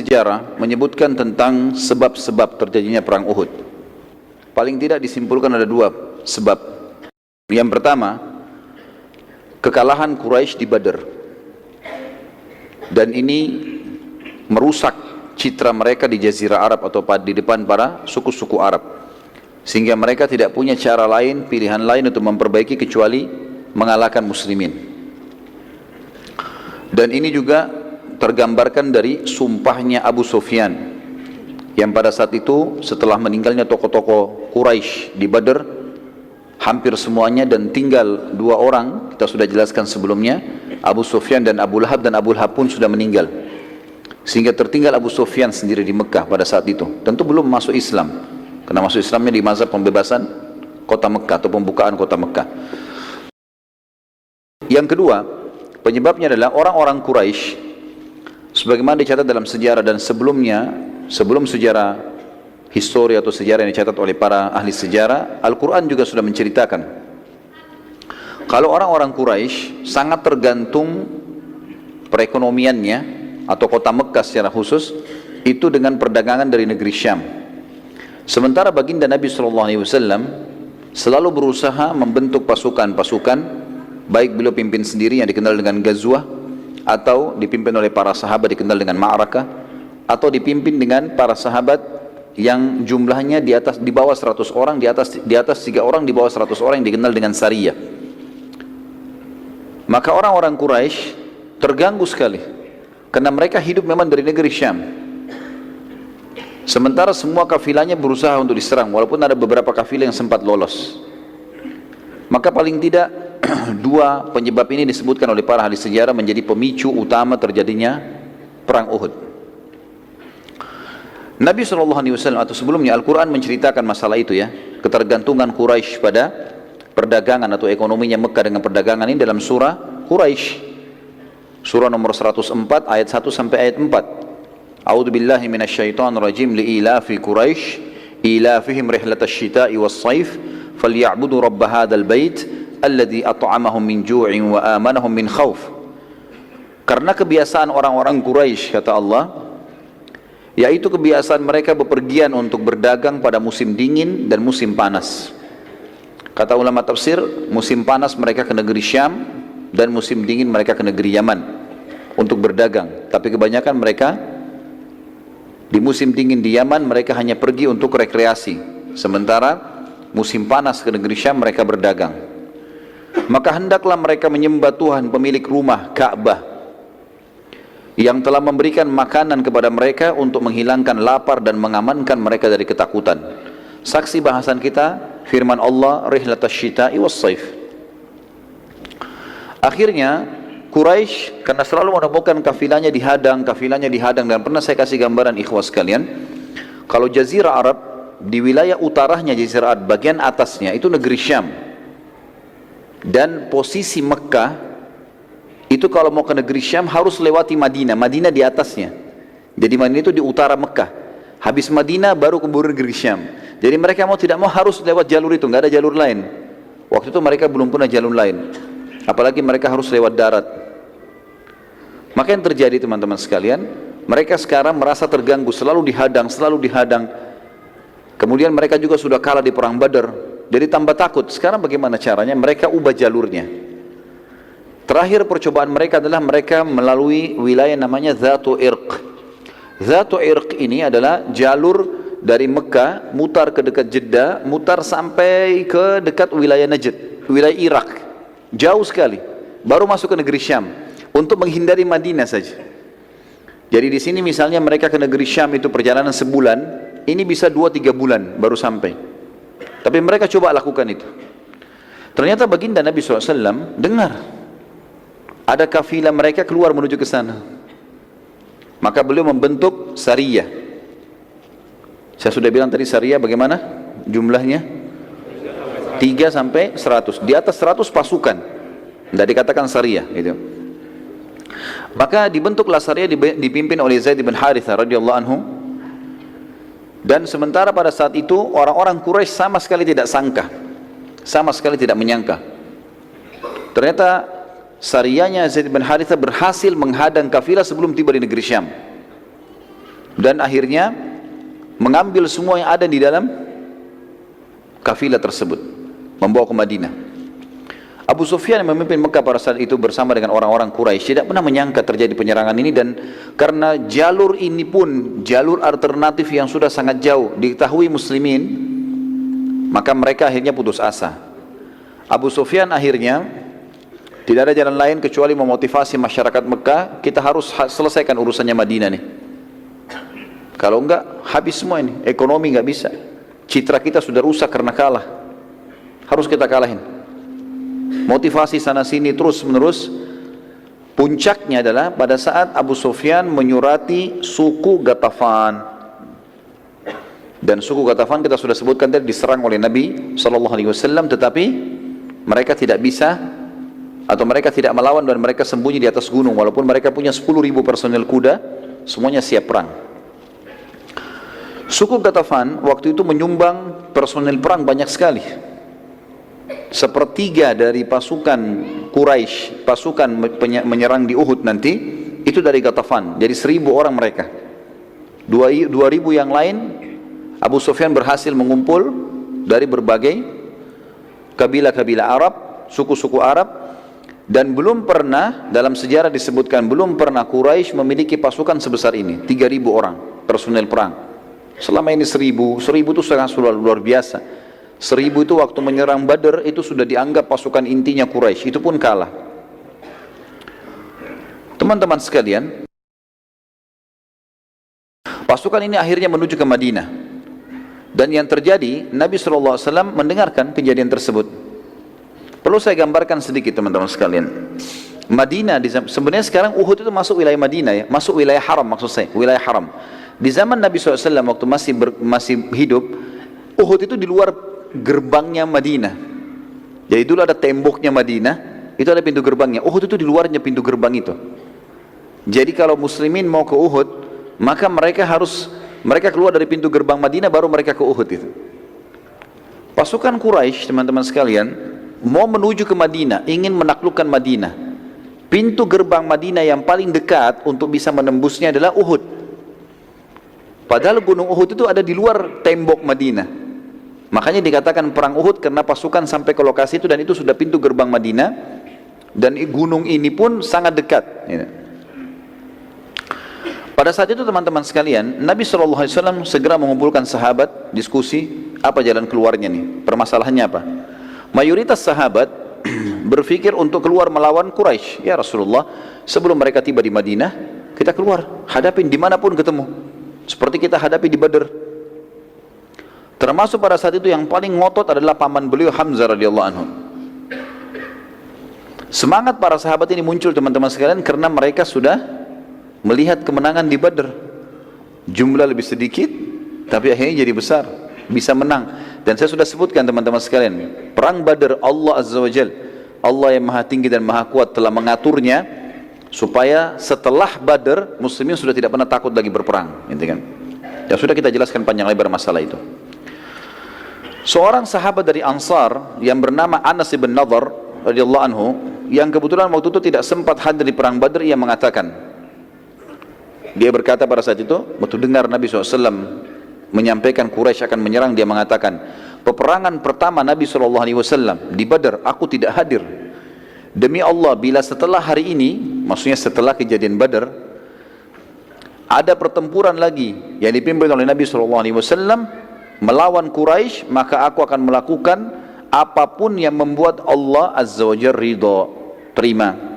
sejarah menyebutkan tentang sebab-sebab terjadinya perang Uhud. Paling tidak disimpulkan ada dua sebab. Yang pertama, kekalahan Quraisy di Badr. Dan ini merusak citra mereka di Jazirah Arab atau di depan para suku-suku Arab. Sehingga mereka tidak punya cara lain, pilihan lain untuk memperbaiki kecuali mengalahkan muslimin. Dan ini juga tergambarkan dari sumpahnya Abu Sufyan yang pada saat itu setelah meninggalnya tokoh-tokoh Quraisy di Badr hampir semuanya dan tinggal dua orang, kita sudah jelaskan sebelumnya, Abu Sufyan dan Abu Lahab, dan Abu Lahab pun sudah meninggal, sehingga tertinggal Abu Sufyan sendiri di Mekah pada saat itu. Tentu belum masuk Islam, karena masuk Islamnya di masa pembebasan kota Mekah atau pembukaan kota Mekah. Yang kedua, penyebabnya adalah orang-orang Quraisy, sebagaimana dicatat dalam sejarah dan sebelumnya, sebelum sejarah histori atau sejarah yang dicatat oleh para ahli sejarah, Al-Quran juga sudah menceritakan kalau orang-orang Quraisy sangat tergantung perekonomiannya atau kota Mekah secara khusus itu dengan perdagangan dari negeri Syam. Sementara baginda Nabi SAW selalu berusaha membentuk pasukan-pasukan, baik beliau pimpin sendiri yang dikenal dengan Ghazwah, atau dipimpin oleh para sahabat dikenal dengan Ma'rakah, atau dipimpin dengan para sahabat yang jumlahnya di bawah 100 orang, di atas 3 orang, di bawah 100 orang yang dikenal dengan Sariyah. Maka orang-orang Quraisy terganggu sekali karena mereka hidup memang dari negeri Syam. Sementara semua kafilahnya berusaha untuk diserang, walaupun ada beberapa kafilah yang sempat lolos. Maka paling tidak dua penyebab ini disebutkan oleh para ahli sejarah menjadi pemicu utama terjadinya perang Uhud. Nabi SAW atau sebelumnya Al-Quran menceritakan masalah itu ya, ketergantungan Quraisy pada perdagangan atau ekonominya Mekah dengan perdagangan ini dalam surah Quraisy, surah nomor 104 ayat 1 sampai ayat 4. A'udzu billahi minasyaitonir rajim, li'ilafi Quraisy ilafihim rihlatash shita'i was-shaif falyabudu rabb hadzal bait alladzi at'amahum min ju'in wa amanahum min khauf. Karena kebiasaan orang-orang Quraisy, kata Allah, yaitu kebiasaan mereka bepergian untuk berdagang pada musim dingin dan musim panas. Kata ulama tafsir, musim panas mereka ke negeri Syam dan musim dingin mereka ke negeri Yaman untuk berdagang. Tapi kebanyakan mereka di musim dingin di Yaman mereka hanya pergi untuk rekreasi, sementara musim panas ke negeri Syam mereka berdagang. Maka hendaklah mereka menyembah Tuhan pemilik rumah Ka'bah yang telah memberikan makanan kepada mereka untuk menghilangkan lapar dan mengamankan mereka dari ketakutan. Saksi bahasan kita firman Allah, rihlatash shita'i was-shaif. Akhirnya Quraisy karena selalu menemukan kafilahnya dihadang, dan pernah saya kasih gambaran ikhwas sekalian, kalau Jazirah Arab di wilayah utaranya Jazirah Arab bagian atasnya itu negeri Syam, dan posisi Mekah itu kalau mau ke negeri Syam harus lewati Madinah, Madinah di atasnya. Jadi Madinah itu di utara Mekah. Habis Madinah baru keburu negeri Syam. Jadi mereka mau tidak mau harus lewat jalur itu, nggak ada jalur lain. Waktu itu mereka belum punya jalur lain. Apalagi mereka harus lewat darat. Maka yang terjadi teman-teman sekalian, mereka sekarang merasa terganggu, selalu dihadang. Kemudian mereka juga sudah kalah di perang Badar. Jadi tambah takut. Sekarang bagaimana caranya? Mereka ubah jalurnya. Terakhir percobaan mereka adalah mereka melalui wilayah namanya Dzatu Irq. Dzatu Irq ini adalah jalur dari Mekah mutar ke dekat Jeddah, mutar sampai ke dekat wilayah Najd, wilayah Irak. Jauh sekali. Baru masuk ke negeri Syam untuk menghindari Madinah saja. Jadi di sini misalnya mereka ke negeri Syam itu perjalanan sebulan, ini bisa 2-3 bulan baru sampai. Tapi mereka coba lakukan itu. Ternyata baginda Nabi SAW dengar ada kafilah mereka keluar menuju ke sana. Maka beliau membentuk Sariyah. Saya sudah bilang tadi Sariyah bagaimana jumlahnya? 3 sampai 100. Di atas 100 pasukan. Tidak dikatakan Sariyah gitu. Maka dibentuklah Sariyah dipimpin oleh Zaid bin Harithah radhiyallahu anhu. Dan sementara pada saat itu orang-orang Quraisy sama sekali tidak sangka, sama sekali tidak menyangka. Ternyata Sariyahnya Zaid bin Harithah berhasil menghadang kafilah sebelum tiba di negeri Syam. dan akhirnya mengambil semua yang ada di dalam kafilah tersebut, membawa ke Madinah. Abu Sufyan yang memimpin Mekah pada saat itu bersama dengan orang-orang Quraisy tidak pernah menyangka terjadi penyerangan ini, dan karena jalur ini pun jalur alternatif yang sudah sangat jauh diketahui muslimin, maka mereka akhirnya putus asa. Abu Sufyan akhirnya tidak ada jalan lain kecuali memotivasi masyarakat Mekah, kita harus selesaikan urusannya Madinah nih. Kalau enggak habis semua ini, ekonomi enggak bisa. Citra kita sudah rusak karena kalah. Harus kita kalahin. Motivasi sana sini terus menerus. Puncaknya adalah pada saat Abu Sufyan menyurati suku Ghatafan. Dan suku Ghatafan kita sudah sebutkan tadi diserang oleh Nabi SAW, tetapi mereka tidak bisa atau mereka tidak melawan dan mereka sembunyi di atas gunung, walaupun mereka punya 10.000 personel kuda, semuanya siap perang. Suku Ghatafan waktu itu menyumbang personel perang banyak sekali. Sepertiga dari pasukan Quraisy, pasukan menyerang di Uhud nanti, itu dari Ghatafan. Jadi 1.000 orang mereka. 2.000 yang lain, Abu Sufyan berhasil mengumpul dari berbagai kabilah-kabilah Arab, suku-suku Arab, dan belum pernah, dalam sejarah disebutkan, belum pernah Quraisy memiliki pasukan sebesar ini, 3.000 orang personel perang. Selama ini 1.000 itu sangat luar biasa. 1.000 itu waktu menyerang Badr itu sudah dianggap pasukan intinya Quraisy, itu pun kalah. Teman-teman sekalian, pasukan ini akhirnya menuju ke Madinah. Dan yang terjadi, Nabi SAW mendengarkan kejadian tersebut. Perlu saya gambarkan sedikit teman-teman sekalian. Madinah, sebenarnya sekarang Uhud itu masuk wilayah Madinah ya, masuk wilayah haram maksud saya, wilayah haram. Di zaman Nabi SAW waktu masih hidup, Uhud itu di luar gerbangnya Madinah. Jadi dulu ada temboknya Madinah, itu ada pintu gerbangnya. Uhud itu di luarnya pintu gerbang itu. Jadi kalau muslimin mau ke Uhud, maka mereka keluar dari pintu gerbang Madinah baru mereka ke Uhud itu. Pasukan Quraisy, teman-teman sekalian, mau menuju ke Madinah, ingin menaklukkan Madinah. Pintu gerbang Madinah yang paling dekat untuk bisa menembusnya adalah Uhud. Padahal gunung Uhud itu ada di luar tembok Madinah. Makanya dikatakan perang Uhud karena pasukan sampai ke lokasi itu, dan itu sudah pintu gerbang Madinah, dan gunung ini pun sangat dekat. Pada saat itu teman-teman sekalian, Nabi SAW segera mengumpulkan sahabat, diskusi apa jalan keluarnya nih, permasalahannya apa. Mayoritas sahabat berpikir untuk keluar melawan Quraisy. Ya Rasulullah, sebelum mereka tiba di Madinah, kita keluar, hadapin dimanapun ketemu, seperti kita hadapi di Badr. Termasuk pada saat itu yang paling ngotot adalah paman beliau Hamzah radhiyallahu anhu. Semangat para sahabat ini muncul teman-teman sekalian karena mereka sudah melihat kemenangan di Badr. Jumlah lebih sedikit, tapi akhirnya jadi besar, bisa menang. Dan saya sudah sebutkan teman-teman sekalian, perang Badr Allah Azza wa Jal, Allah yang maha tinggi dan maha kuat telah mengaturnya supaya setelah Badr muslimin sudah tidak pernah takut lagi berperang, gitu kan. Ya sudah kita jelaskan panjang lebar masalah itu. Seorang sahabat dari Ansar yang bernama Anas bin Nadhr radhiyallahu anhu, yang kebetulan waktu itu tidak sempat hadir di perang Badr, ia mengatakan, dia berkata pada saat itu, waktu dengar Nabi SAW menyampaikan Quraisy akan menyerang, dia mengatakan, peperangan pertama Nabi SAW di Badr, aku tidak hadir. Demi Allah, bila setelah hari ini, maksudnya setelah kejadian Badr, ada pertempuran lagi yang dipimpin oleh Nabi SAW melawan Quraisy, maka aku akan melakukan apapun yang membuat Allah Azza wa Jalla ridha, terima.